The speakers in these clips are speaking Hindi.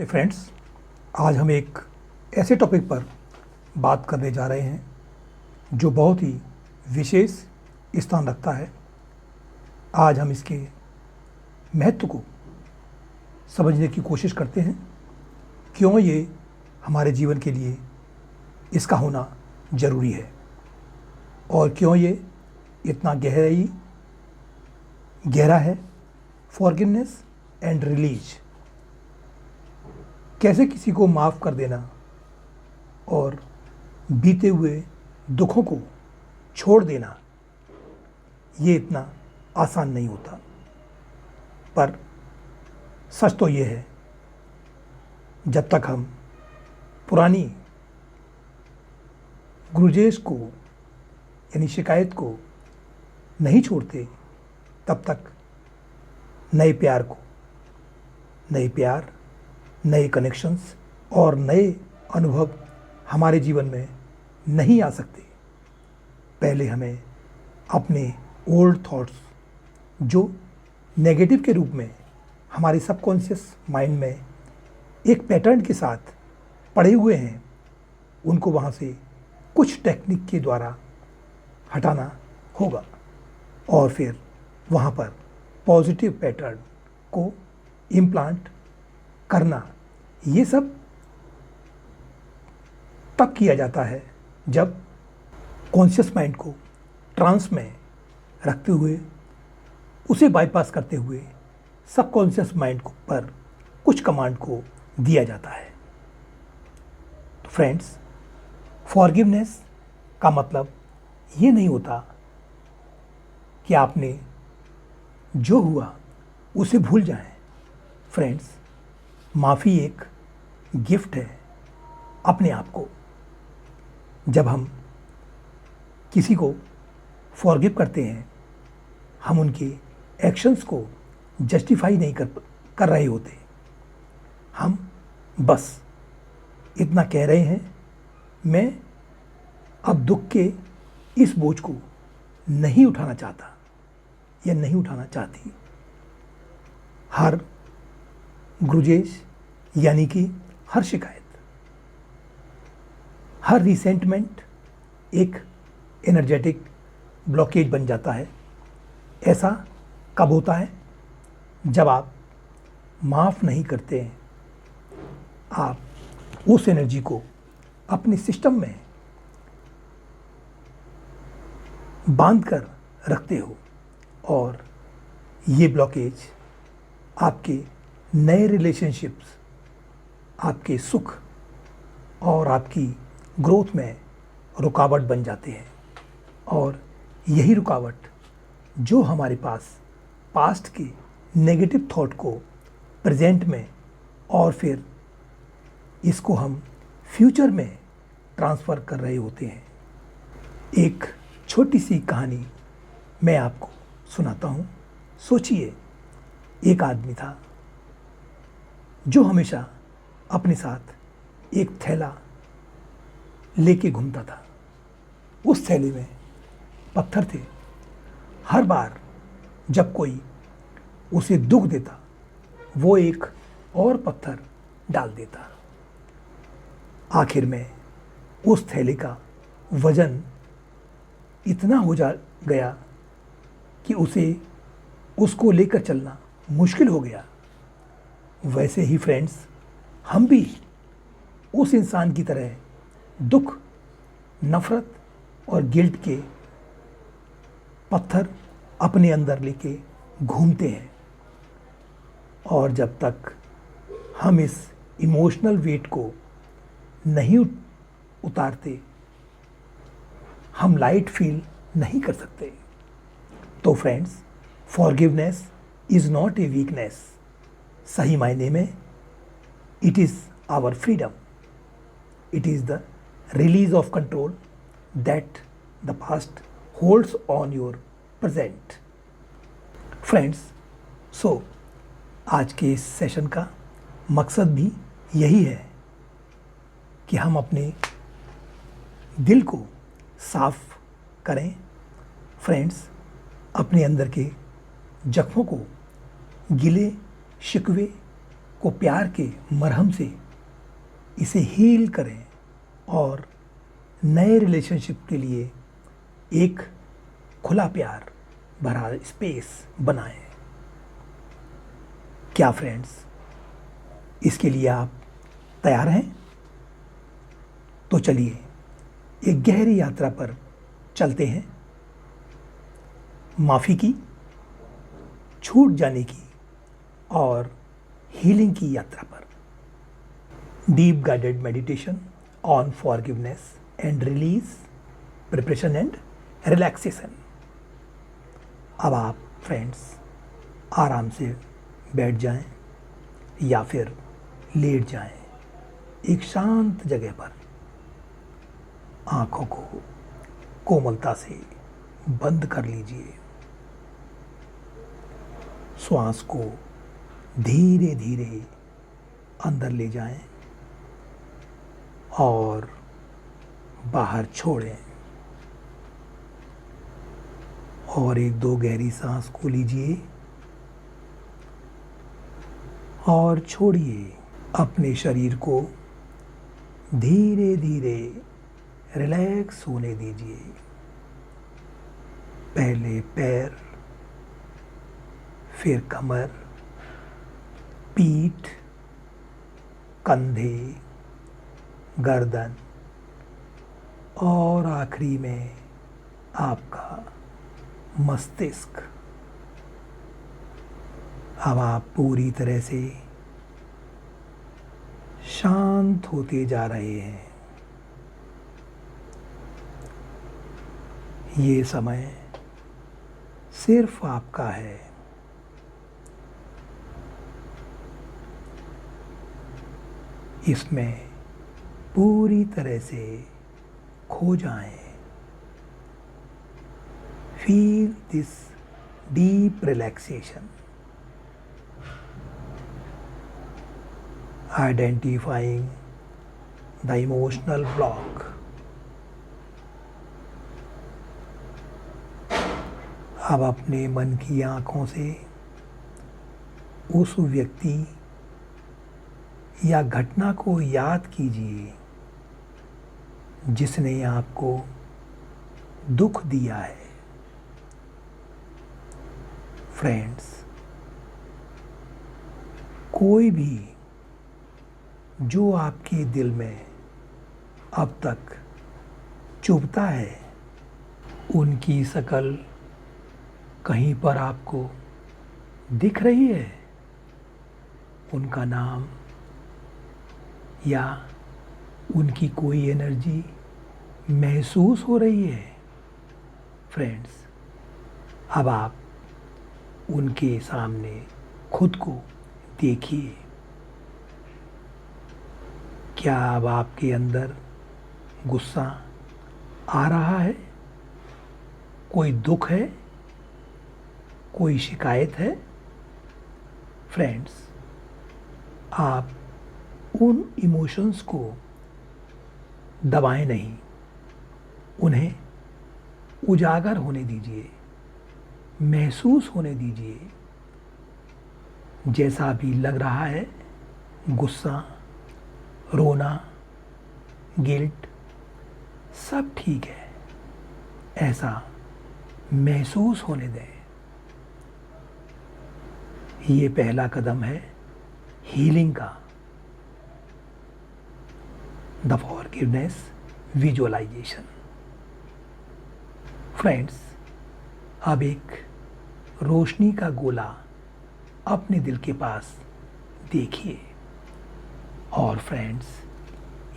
नमस्ते फ्रेंड्स। आज हम एक ऐसे टॉपिक पर बात करने जा रहे हैं जो बहुत ही विशेष स्थान रखता है। आज हम इसके महत्व को समझने की कोशिश करते हैं, क्यों ये हमारे जीवन के लिए इसका होना ज़रूरी है और क्यों ये इतना गहरा है। फॉरगिवनेस एंड रिलीज, कैसे किसी को माफ़ कर देना और बीते हुए दुखों को छोड़ देना, ये इतना आसान नहीं होता। पर सच तो ये है, जब तक हम पुरानी ग्रुजेस को यानी शिकायत को नहीं छोड़ते, तब तक नए प्यार, नए कनेक्शंस और नए अनुभव हमारे जीवन में नहीं आ सकते। पहले हमें अपने ओल्ड थॉट्स, जो नेगेटिव के रूप में हमारे सबकॉन्शियस माइंड में एक पैटर्न के साथ पड़े हुए हैं, उनको वहाँ से कुछ टेक्निक के द्वारा हटाना होगा और फिर वहाँ पर पॉजिटिव पैटर्न को इम्प्लांट करना। ये सब तब किया जाता है जब कॉन्शियस माइंड को ट्रांस में रखते हुए, उसे बाईपास करते हुए सबकॉन्शियस माइंड पर कुछ कमांड को दिया जाता है। तो फ्रेंड्स, फॉरगिवनेस का मतलब ये नहीं होता कि आपने जो हुआ उसे भूल जाएं। फ्रेंड्स, माफ़ी एक गिफ्ट है अपने आप को। जब हम किसी को फॉरगिव करते हैं, हम उनके एक्शंस को जस्टिफाई नहीं कर रहे होते। हम बस इतना कह रहे हैं, मैं अब दुख के इस बोझ को नहीं उठाना चाहता या नहीं उठाना चाहती। हर ग्रुजेज यानी कि हर शिकायत, हर रिसेंटमेंट एक एनर्जेटिक ब्लॉकेज बन जाता है। ऐसा कब होता है? जब आप माफ़ नहीं करते हैं, आप उस एनर्जी को अपने सिस्टम में बांध कर रखते हो और ये ब्लॉकेज आपके नए रिलेशनशिप्स, आपके सुख और आपकी ग्रोथ में रुकावट बन जाते हैं। और यही रुकावट जो हमारे पास पास्ट के नेगेटिव थॉट को प्रेजेंट में और फिर इसको हम फ्यूचर में ट्रांसफ़र कर रहे होते हैं। एक छोटी सी कहानी मैं आपको सुनाता हूँ। सोचिए, एक आदमी था जो हमेशा अपने साथ एक थैला लेके घूमता था। उस थैले में पत्थर थे। हर बार जब कोई उसे दुख देता, वो एक और पत्थर डाल देता। आखिर में उस थैले का वजन इतना हो गया कि उसको लेकर चलना मुश्किल हो गया। वैसे ही फ्रेंड्स, हम भी उस इंसान की तरह दुख, नफ़रत और गिल्ट के पत्थर अपने अंदर लेके घूमते हैं। और जब तक हम इस इमोशनल वेट को नहीं उतारते, हम लाइट फील नहीं कर सकते। तो friends, forgiveness is not a weakness. सही मायने में it is our freedom. It is the release of control that the past holds on your present. Friends, so आज के इस सेशन का मकसद भी यही है कि हम अपने दिल को साफ करें। फ्रेंड्स, अपने अंदर के जख्मों को, गिले शिकवे को प्यार के मरहम से इसे हील करें और नए रिलेशनशिप के लिए एक खुला प्यार भरा स्पेस बनाएं। क्या फ्रेंड्स, इसके लिए आप तैयार हैं? तो चलिए एक गहरी यात्रा पर चलते हैं, माफ़ी की, छूट जाने की और हीलिंग की यात्रा पर। Deep guided meditation on forgiveness and release, preparation and relaxation. अब आप फ्रेंड्स आराम से बैठ जाएं या फिर लेट जाएं एक शांत जगह पर। आँखों को कोमलता से बंद कर लीजिए। श्वास को धीरे धीरे अंदर ले जाएं और बाहर छोड़ें। और एक दो गहरी सांस को लीजिए और छोड़िए। अपने शरीर को धीरे धीरे रिलैक्स होने दीजिए। पहले पैर, फिर कमर, पीठ, कंधे, गर्दन और आखिरी में आपका मस्तिष्क। अब आप पूरी तरह से शांत होते जा रहे हैं। ये समय सिर्फ आपका है। इसमें पूरी तरह से खो जाएं। Feel this deep relaxation. Identifying the emotional block. अब अपने मन की आँखों से उस व्यक्ति या घटना को याद कीजिए जिसने आपको दुख दिया है। फ्रेंड्स, कोई भी जो आपके दिल में अब तक चुभता है, उनकी शक्ल कहीं पर आपको दिख रही है? उनका नाम या उनकी कोई एनर्जी महसूस हो रही है? फ्रेंड्स, अब आप उनके सामने खुद को देखिए। क्या अब आपके अंदर गुस्सा आ रहा है? कोई दुख है? कोई शिकायत है? फ्रेंड्स, आप उन इमोशंस को दबाएं नहीं, उन्हें उजागर होने दीजिए, महसूस होने दीजिए। जैसा भी लग रहा है, गुस्सा, रोना, गिल्ट, सब ठीक है, ऐसा महसूस होने दें। ये पहला कदम है हीलिंग का, द फॉरगिवनेस विजुअलाइजेशन। फ्रेंड्स, अब एक रोशनी का गोला अपने दिल के पास देखिए। और फ्रेंड्स,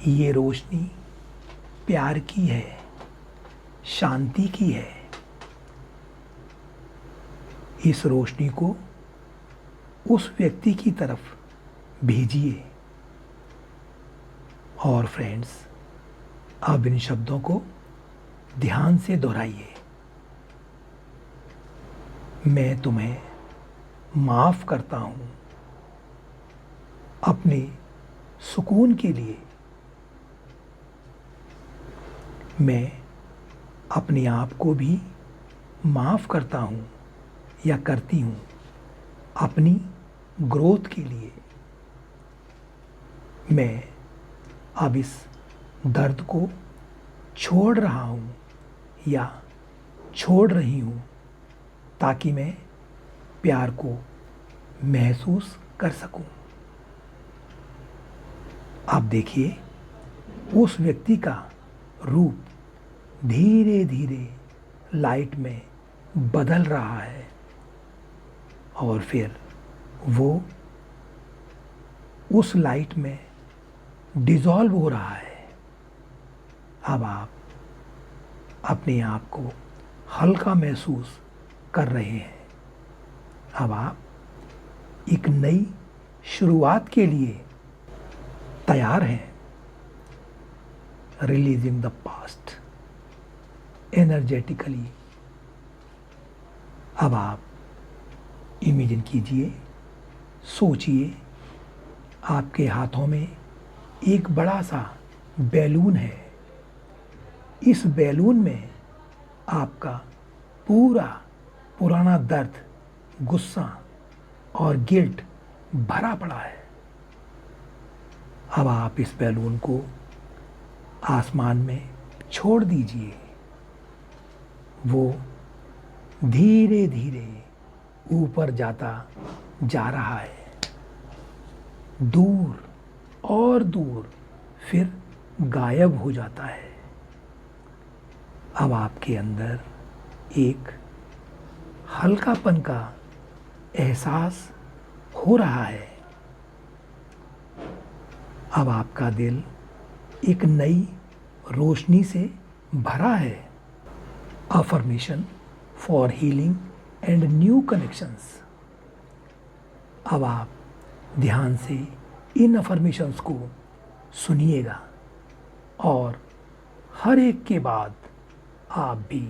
ये रोशनी प्यार की है, शांति की है। इस रोशनी को उस व्यक्ति की तरफ भेजिए। और फ्रेंड्स, अब इन शब्दों को ध्यान से दोहराइए। मैं तुम्हें माफ़ करता हूँ अपने सुकून के लिए। मैं अपने आप को भी माफ़ करता हूँ या करती हूँ अपनी ग्रोथ के लिए। मैं अब इस दर्द को छोड़ रहा हूँ या छोड़ रही हूँ ताकि मैं प्यार को महसूस कर सकूं। आप देखिए उस व्यक्ति का रूप धीरे धीरे लाइट में बदल रहा है और फिर वो उस लाइट में डिसॉल्व हो रहा है। अब आप अपने आप को हल्का महसूस कर रहे हैं। अब आप एक नई शुरुआत के लिए तैयार हैं। Releasing the past energetically. अब आप इमेजिन कीजिए, सोचिए, आपके हाथों में एक बड़ा सा बैलून है। इस बैलून में आपका पूरा पुराना दर्द, गुस्सा और गिल्ट भरा पड़ा है। अब आप इस बैलून को आसमान में छोड़ दीजिए। वो धीरे धीरे ऊपर जाता जा रहा है, दूर और दूर, फिर गायब हो जाता है। अब आपके अंदर एक हल्कापन का एहसास हो रहा है। अब आपका दिल एक नई रोशनी से भरा है। Affirmation for healing and new connections. अब आप ध्यान से इन अफर्मेशंस को सुनिएगा और हर एक के बाद आप भी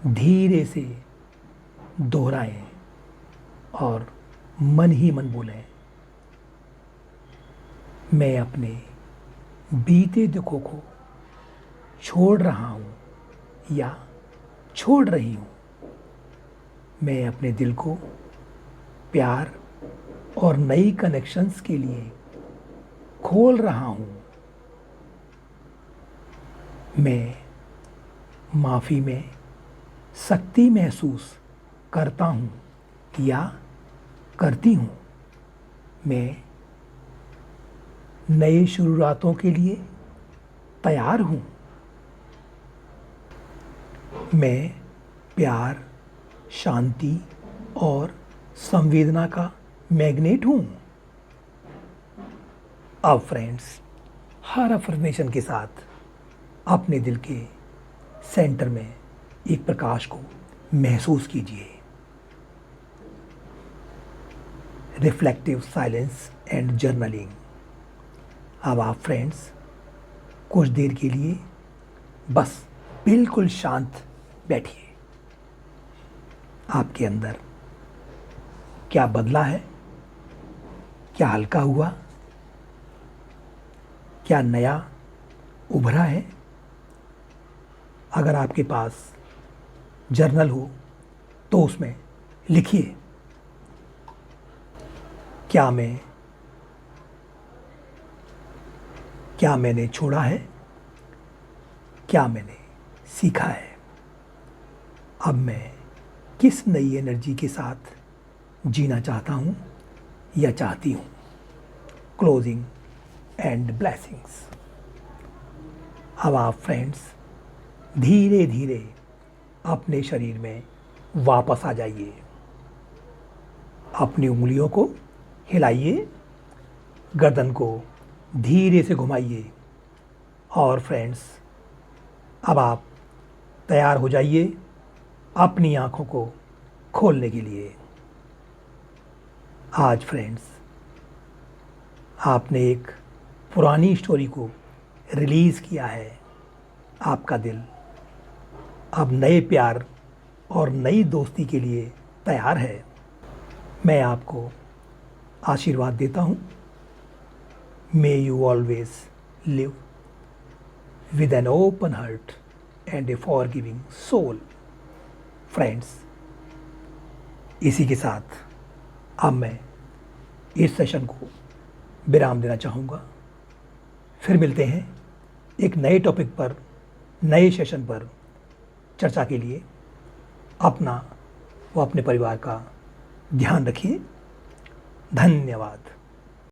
धीरे से दोहराएं और मन ही मन बोलें, मैं अपने बीते दुखों को छोड़ रहा हूँ या छोड़ रही हूँ। मैं अपने दिल को प्यार और नई कनेक्शंस के लिए खोल रहा हूँ। मैं माफ़ी में शक्ति महसूस करता हूँ या करती हूँ। मैं नए शुरुआतों के लिए तैयार हूँ। मैं प्यार, शांति और संवेदना का मैग्नेट हूँ। अब फ्रेंड्स, हर अफर्मेशन के साथ अपने दिल के सेंटर में एक प्रकाश को महसूस कीजिए। Reflective silence and journaling. अब आप फ्रेंड्स कुछ देर के लिए बस बिल्कुल शांत बैठिए। आपके अंदर क्या बदला है? क्या हल्का हुआ? क्या नया उभरा है? अगर आपके पास जर्नल हो तो उसमें लिखिए, क्या मैंने छोड़ा है? क्या मैंने सीखा है? अब मैं किस नई एनर्जी के साथ जीना चाहता हूँ या चाहती हूँ? Closing and blessings. अब आप फ्रेंड्स धीरे धीरे अपने शरीर में वापस आ जाइए। अपनी उंगलियों को हिलाइए, गर्दन को धीरे से घुमाइए और फ्रेंड्स अब आप तैयार हो जाइए अपनी आँखों को खोलने के लिए। आज फ्रेंड्स आपने एक पुरानी स्टोरी को रिलीज़ किया है। आपका दिल अब नए प्यार और नई दोस्ती के लिए तैयार है। मैं आपको आशीर्वाद देता हूँ। May you always live with an open heart and a forgiving soul. Friends, इसी के साथ अब मैं इस सेशन को विराम देना चाहूँगा। फिर मिलते हैं एक नए टॉपिक पर, नए सेशन पर चर्चा के लिए। अपना व अपने परिवार का ध्यान रखिए। धन्यवाद।